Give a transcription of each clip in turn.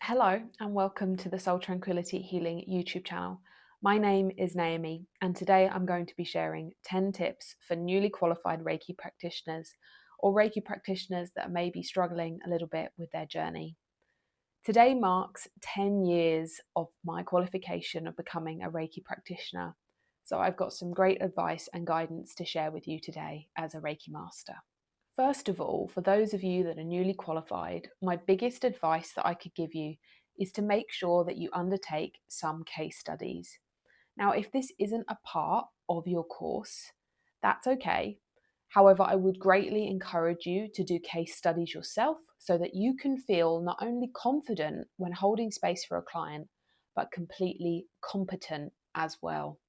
Hello, and welcome to the Soul Tranquility Healing YouTube channel. My name is Naomi, and today I'm going to be sharing 10 tips for newly qualified Reiki practitioners or Reiki practitioners that may be struggling a little bit with their journey. Today marks 10 years of my qualification of becoming a Reiki practitioner, so I've got some great advice and guidance to share with you today as a Reiki master. First of all, for those of you that are newly qualified, my biggest advice that I could give you is to make sure that you undertake some case studies. Now, if this isn't a part of your course, that's okay. However, I would greatly encourage you to do case studies yourself so that you can feel not only confident when holding space for a client, but completely competent as well.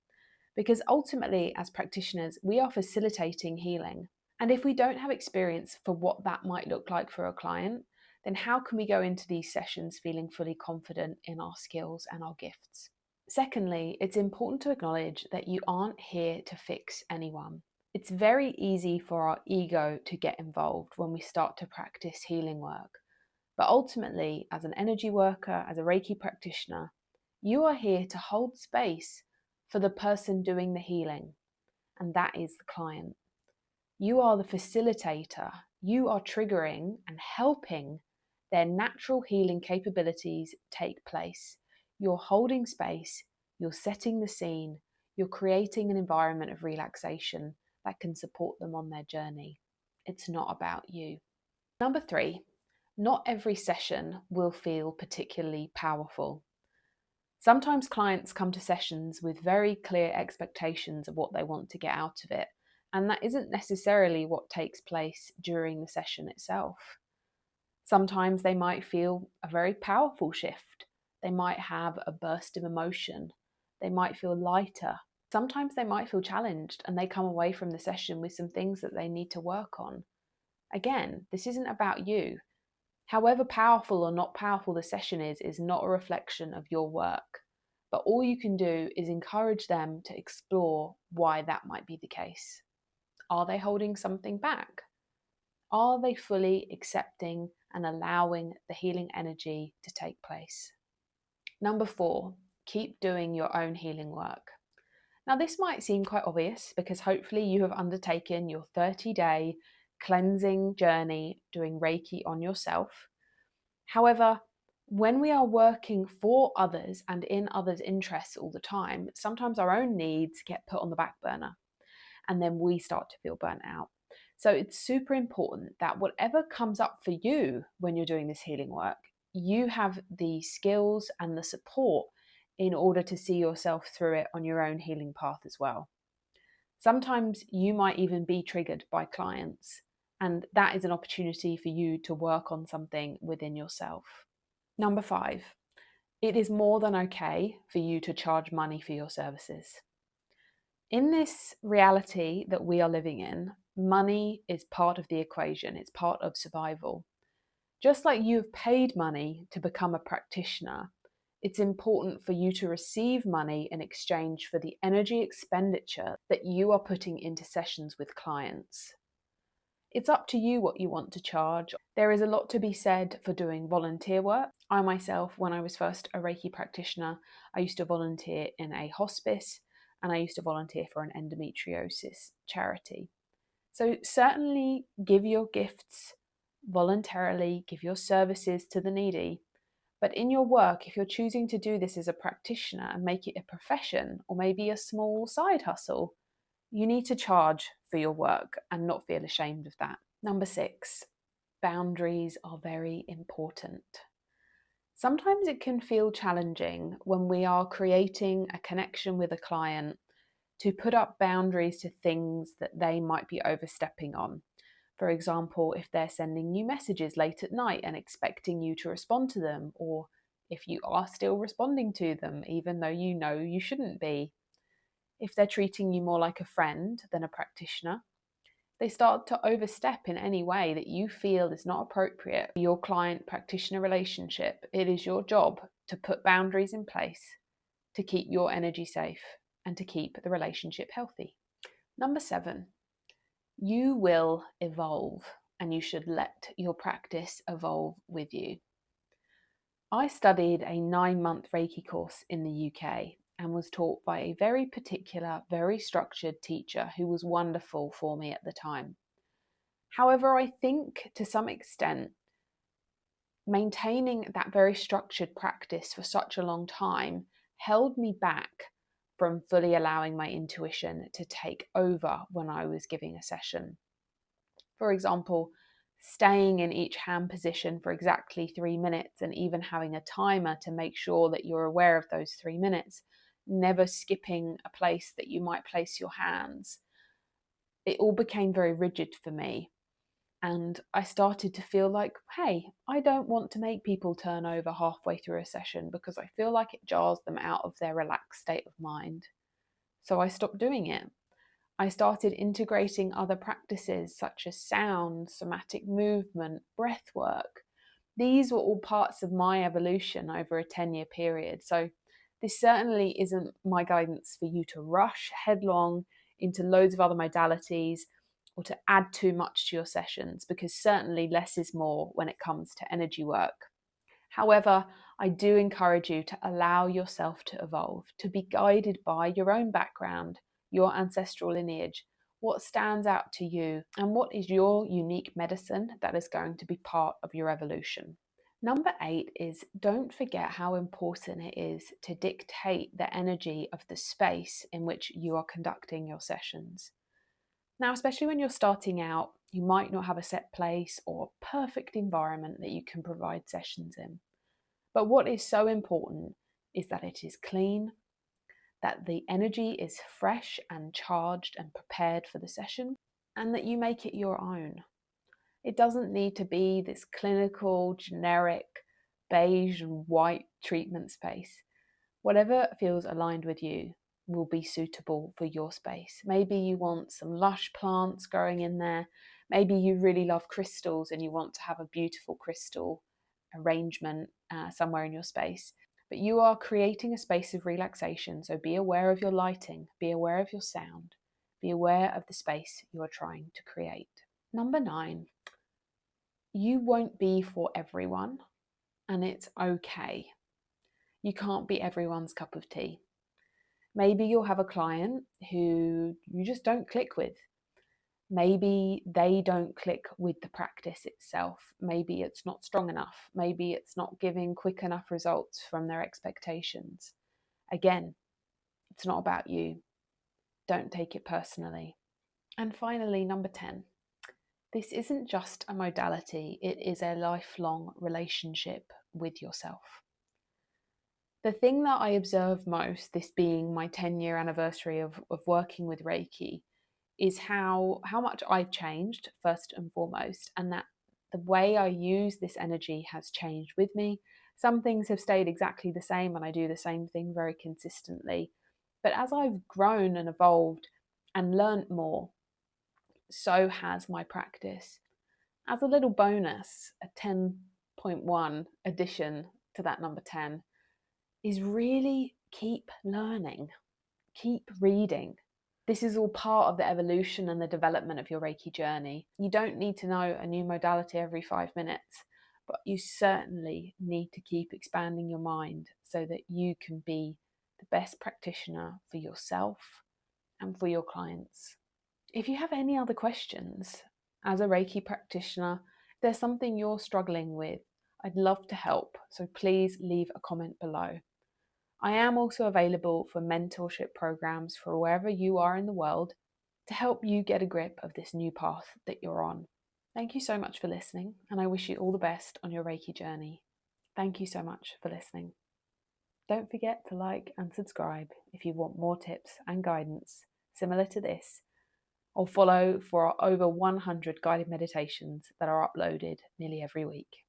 Because ultimately, as practitioners, we are facilitating healing. And if we don't have experience for what that might look like for a client, then how can we go into these sessions feeling fully confident in our skills and our gifts? Secondly, it's important to acknowledge that you aren't here to fix anyone. It's very easy for our ego to get involved when we start to practice healing work. But ultimately, as an energy worker, as a Reiki practitioner, you are here to hold space for the person doing the healing, and that is the client. You are the facilitator. You are triggering and helping their natural healing capabilities take place. You're holding space, you're setting the scene, you're creating an environment of relaxation that can support them on their journey. It's not about you. Number 3, not every session will feel particularly powerful. Sometimes clients come to sessions with very clear expectations of what they want to get out of it, and that isn't necessarily what takes place during the session itself. Sometimes they might feel a very powerful shift. They might have a burst of emotion. They might feel lighter. Sometimes they might feel challenged and they come away from the session with some things that they need to work on. Again, this isn't about you. However powerful or not powerful the session is not a reflection of your work. But all you can do is encourage them to explore why that might be the case. Are they holding something back? Are they fully accepting and allowing the healing energy to take place? Number 4, keep doing your own healing work. Now, this might seem quite obvious because hopefully you have undertaken your 30-day cleansing journey doing Reiki on yourself. However, when we are working for others and in others' interests all the time, sometimes our own needs get put on the back burner and then we start to feel burnt out. So it's super important that whatever comes up for you when you're doing this healing work, you have the skills and the support in order to see yourself through it on your own healing path as well. Sometimes you might even be triggered by clients, and that is an opportunity for you to work on something within yourself. Number 5, it is more than okay for you to charge money for your services. In this reality that we are living in, money is part of the equation, it's part of survival. Just like you've paid money to become a practitioner, it's important for you to receive money in exchange for the energy expenditure that you are putting into sessions with clients. It's up to you what you want to charge. There is a lot to be said for doing volunteer work. I myself, when I was first a Reiki practitioner, I used to volunteer in a hospice and I used to volunteer for an endometriosis charity. So certainly give your gifts voluntarily, give your services to the needy. But in your work, if you're choosing to do this as a practitioner and make it a profession or maybe a small side hustle, you need to charge for your work and not feel ashamed of that. Number 6, boundaries are very important. Sometimes it can feel challenging when we are creating a connection with a client to put up boundaries to things that they might be overstepping on. For example, if they're sending you messages late at night and expecting you to respond to them, or if you are still responding to them even though you know you shouldn't be. If they're treating you more like a friend than a practitioner, they start to overstep in any way that you feel is not appropriate for your client practitioner relationship. It is your job to put boundaries in place to keep your energy safe and to keep the relationship healthy. Number 7, you will evolve and you should let your practice evolve with you. I studied a 9-month Reiki course in the UK and was taught by a very particular, very structured teacher who was wonderful for me at the time. However, I think to some extent, maintaining that very structured practice for such a long time held me back from fully allowing my intuition to take over when I was giving a session. For example, staying in each hand position for exactly 3 minutes and even having a timer to make sure that you're aware of those 3 minutes, never skipping a place that you might place your hands. It all became very rigid for me. And I started to feel like, hey, I don't want to make people turn over halfway through a session because I feel like it jars them out of their relaxed state of mind. So I stopped doing it. I started integrating other practices such as sound, somatic movement, breath work. These were all parts of my evolution over a 10-year period. So this certainly isn't my guidance for you to rush headlong into loads of other modalities or to add too much to your sessions, because certainly less is more when it comes to energy work. However, I do encourage you to allow yourself to evolve, to be guided by your own background, your ancestral lineage, what stands out to you, and what is your unique medicine that is going to be part of your evolution. Number 8 is don't forget how important it is to dictate the energy of the space in which you are conducting your sessions. Now, especially when you're starting out, you might not have a set place or perfect environment that you can provide sessions in. But what is so important is that it is clean, that the energy is fresh and charged and prepared for the session, and that you make it your own. It doesn't need to be this clinical, generic, beige and white treatment space. Whatever feels aligned with you will be suitable for your space. Maybe you want some lush plants growing in there. Maybe you really love crystals and you want to have a beautiful crystal arrangement somewhere in your space. But you are creating a space of relaxation, so be aware of your lighting, be aware of your sound, be aware of the space you are trying to create. Number 9, you won't be for everyone, and it's okay. You can't be everyone's cup of tea. Maybe you'll have a client who you just don't click with. Maybe they don't click with the practice itself. Maybe it's not strong enough. Maybe it's not giving quick enough results from their expectations. Again, it's not about you. Don't take it personally. And finally, number 10. This isn't just a modality, it is a lifelong relationship with yourself. The thing that I observe most, this being my 10-year anniversary of working with Reiki, is how much I've changed, first and foremost, and that the way I use this energy has changed with me. Some things have stayed exactly the same and I do the same thing very consistently. But as I've grown and evolved and learnt more, so has my practice. As a little bonus, a 10.1 addition to that number 10 is really keep learning, keep reading. This is all part of the evolution and the development of your Reiki journey. You don't need to know a new modality every 5 minutes, but you certainly need to keep expanding your mind so that you can be the best practitioner for yourself and for your clients. If you have any other questions as a Reiki practitioner, if there's something you're struggling with, I'd love to help, so please leave a comment below. I am also available for mentorship programs for wherever you are in the world to help you get a grip of this new path that you're on. Thank you so much for listening, and I wish you all the best on your Reiki journey. Thank you so much for listening. Don't forget to like and subscribe if you want more tips and guidance similar to this, or follow for our over 100 guided meditations that are uploaded nearly every week.